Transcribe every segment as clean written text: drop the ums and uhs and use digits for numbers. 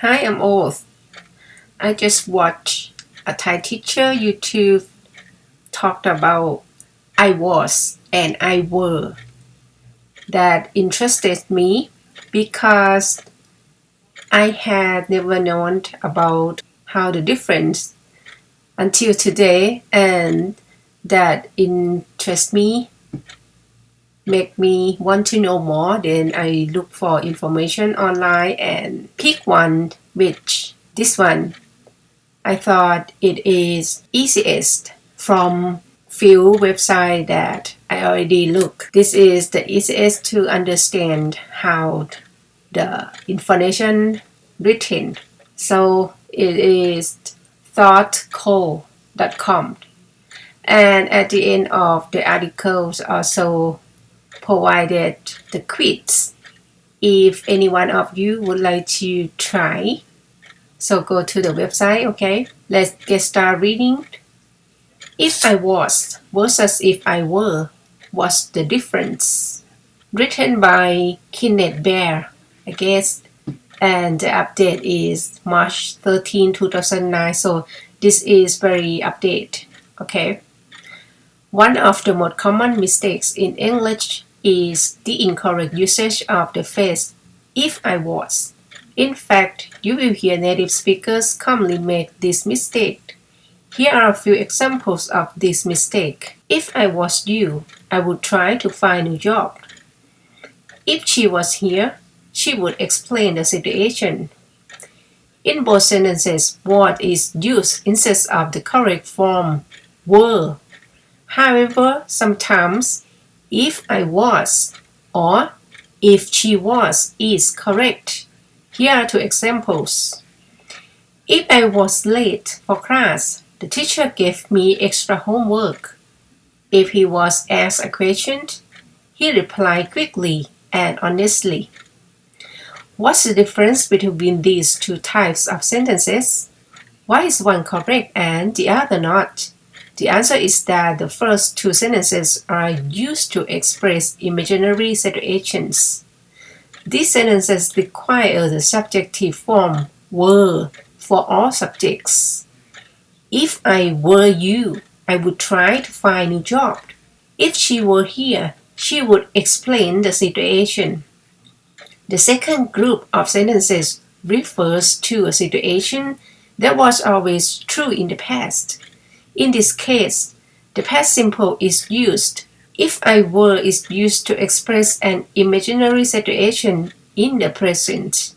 Hi, I'm Oath. I just watched a Thai teacher YouTube talked about I was and I were. That interested me because I had never known about how the difference until today, and that interests me, make me want to know more. Then I look for information online and pick one, which this one I thought it is easiest from few websites that I already look. This is the easiest to understand how the information written. So it is thoughtco.com. And at the end of the articles also provided the quiz. If any one of you would like to try, so go to the website, okay? Let's get started reading. If I was versus if I were, what's the difference? Written by Kenneth Bear, I guess, and the update is March 13, 2009, so this is very update, okay? One of the most common mistakes in English is the incorrect usage of the phrase if I was. In fact, you will hear native speakers commonly make this mistake. Here are a few examples of this mistake. If I was you, I would try to find a new job. If she was here, she would explain the situation. In both sentences, what is used instead of the correct form were. However, sometimes if I was or if she was is correct. Here are two examples. If I was late for class, the teacher gave me extra homework. If he was asked a question, he replied quickly and honestly. What's the difference between these two types of sentences? Why is one correct and the other not? The answer is that the first two sentences are used to express imaginary situations. These sentences require the subjective form were for all subjects. If I were you, I would try to find a new job. If she were here, she would explain the situation. The second group of sentences refers to a situation that was always true in the past. In this case, the past simple is used. If I were is used to express an imaginary situation in the present.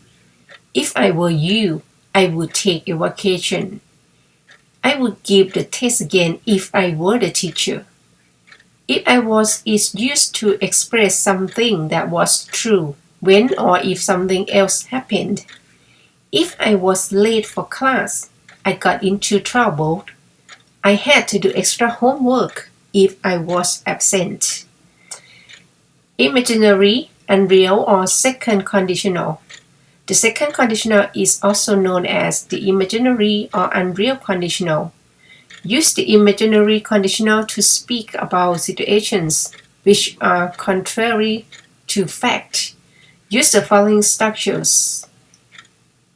If I were you, I would take a vacation. I would give the test again if I were the teacher. If I was is used to express something that was true when or if something else happened. If I was late for class, I got into trouble. I had to do extra homework if I was absent. Imaginary, unreal, or second conditional. The second conditional is also known as the imaginary or unreal conditional. Use the imaginary conditional to speak about situations which are contrary to fact. Use the following structures.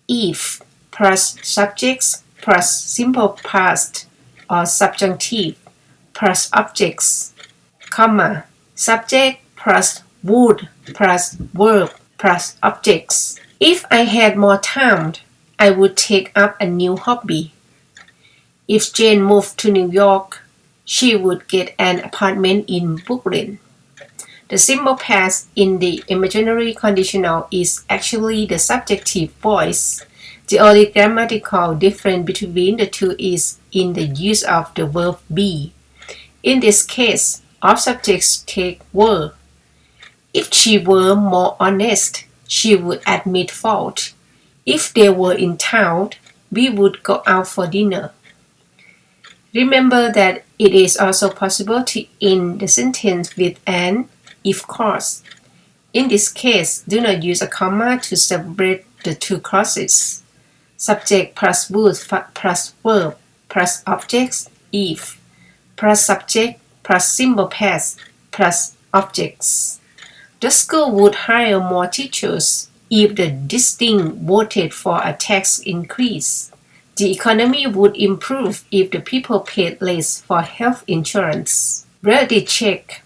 If plus subjects plus simple past or subjunctive plus objects, comma, subject plus would plus verb plus objects. If I had more time, I would take up a new hobby. If Jane moved to New York, she would get an apartment in Brooklyn. The simple past in the imaginary conditional is actually the subjective voice. The only grammatical difference between the two is in the use of the verb be. In this case, all subjects take were. If she were more honest, she would admit fault. If they were in town, we would go out for dinner. Remember that it is also possible to end the sentence with an if clause. In this case, do not use a comma to separate the two clauses. Subject plus would plus verb plus objects if plus subject plus simple past plus objects. The school would hire more teachers if the distinct voted for a tax increase. The economy would improve if the people paid less for health insurance. Reality check.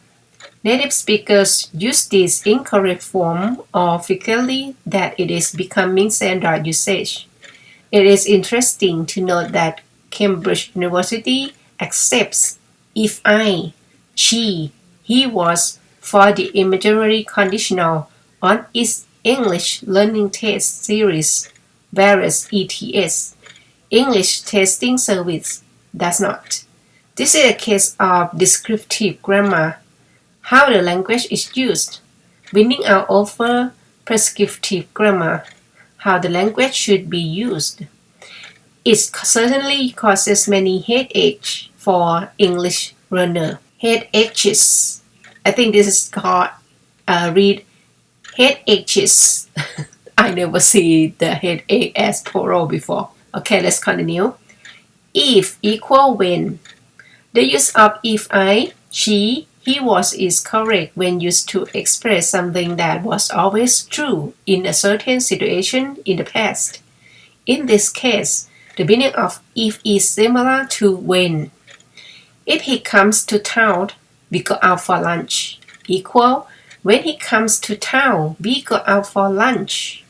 Native speakers use this incorrect form of frequently that it is becoming standard usage. It is interesting to note that Cambridge University accepts if I, she, he was for the imaginary conditional on its English learning test series, whereas ETS, English Testing Service, does not. This is a case of descriptive grammar, how the language is used, winning out over prescriptive grammar, how the language should be used. It certainly causes many headaches for English learner. Headaches. I think this is called read headaches. I never see the headache as plural before. Okay, let's continue. If equal when. The use of if I, she, he was is correct when used to express something that was always true in a certain situation in the past. In this case, the meaning of if is similar to when. If he comes to town, we go out for lunch. Equal, when he comes to town, we go out for lunch.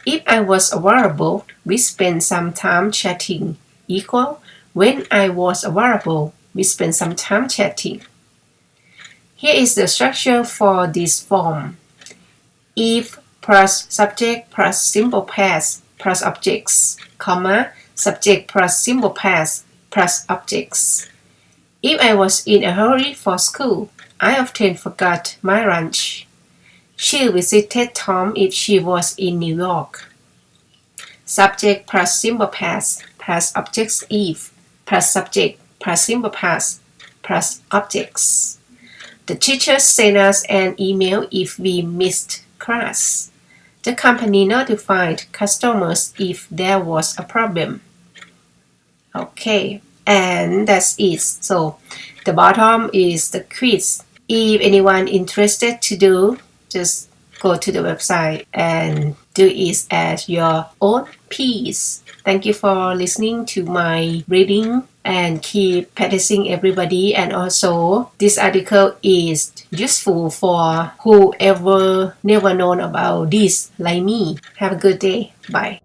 If I was available, we spend some time chatting. Equal, when I was available, we spend some time chatting. Here is the structure for this form. If plus subject plus simple past plus objects, comma, subject plus simple past plus objects. If I was in a hurry for school, I often forgot my lunch. She visited Tom if she was in New York. Subject plus simple past plus objects if plus subject plus simple past plus objects. The teacher sent us an email if we missed class. The company notified customers if there was a problem. Okay, and that's it. So the bottom is the quiz. If anyone interested to do, just go to the website and do it at your own pace. Thank you for listening to my reading and keep practicing everybody. And also this article is useful for whoever never known about this like me. Have a good day. Bye.